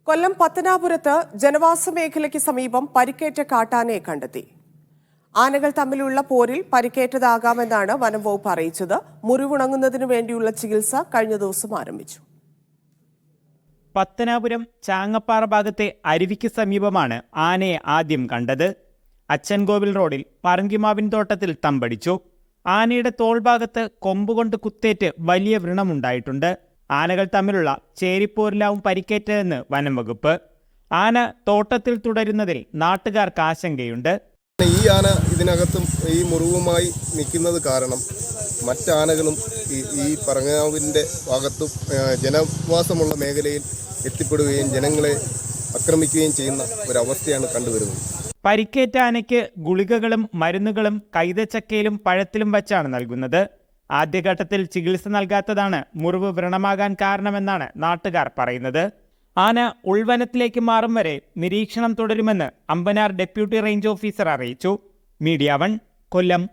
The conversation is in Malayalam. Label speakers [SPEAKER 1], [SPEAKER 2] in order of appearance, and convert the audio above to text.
[SPEAKER 1] കൊല്ലം പത്തനാപുരത്ത് ജനവാസ മേഖലയ്ക്ക് സമീപം പരിക്കേറ്റ കാട്ടാനയെ കണ്ടെത്തി. ആനകൾ തമ്മിലുള്ള പോരിൽ പരിക്കേറ്റതാകാമെന്നാണ് വനം വകുപ്പ് അറിയിച്ചത്. മുറിവുണങ്ങുന്നതിനു വേണ്ടിയുള്ള ചികിത്സ കഴിഞ്ഞ ദിവസം ആരംഭിച്ചു.
[SPEAKER 2] പത്തനാപുരം ചാങ്ങപ്പാറ ഭാഗത്തെ അരുവിക്ക് സമീപമാണ് ആനയെ ആദ്യം കണ്ടത്. അച്ചൻകോവിൽ റോഡിൽ പറങ്കിമാവിൻ തോട്ടത്തിൽ തമ്പടിച്ചു. ആനയുടെ തോൾഭാഗത്ത് കൊമ്പുകൊണ്ട് കുത്തേറ്റ് വലിയ വ്രണമുണ്ടായിട്ടുണ്ട്. ആനകൾ തമ്മിലുള്ള ചേരിപ്പോരിലാവും പരിക്കേറ്റതെന്ന് വനം വകുപ്പ്. ആന തോട്ടത്തിൽ തുടരുന്നതിൽ നാട്ടുകാർക്ക് ആശങ്കയുണ്ട്.
[SPEAKER 3] ഈ ആന ഇതിനകത്തും ഈ മുറിവുമായി നിൽക്കുന്നത് കാരണം മറ്റാനകളും ഈ പറങ്ങാവിൻ്റെ ഭാഗത്തും ജനവാസമുള്ള മേഖലയിൽ എത്തിപ്പെടുകയും ജനങ്ങളെ ആക്രമിക്കുകയും ചെയ്യുന്ന ഒരവസ്ഥയാണ് കണ്ടുവരുന്നത്.
[SPEAKER 2] പരിക്കേറ്റ ആനയ്ക്ക് ഗുളികകളും മരുന്നുകളും കൈതച്ചക്കയിലും പഴത്തിലും വച്ചാണ് നൽകുന്നത്. ആദ്യഘട്ടത്തിൽ ചികിത്സ നൽകാത്തതാണ് മുറിവ് വ്രണമാകാൻ കാരണമെന്നാണ് നാട്ടുകാർ പറയുന്നത്. ആന ഉൾവനത്തിലേക്ക് മാറും വരെ നിരീക്ഷണം തുടരുമെന്ന് അമ്പനാർ ഡെപ്യൂട്ടി റേഞ്ച് ഓഫീസർ അറിയിച്ചു. മീഡിയ 1 കൊല്ലം.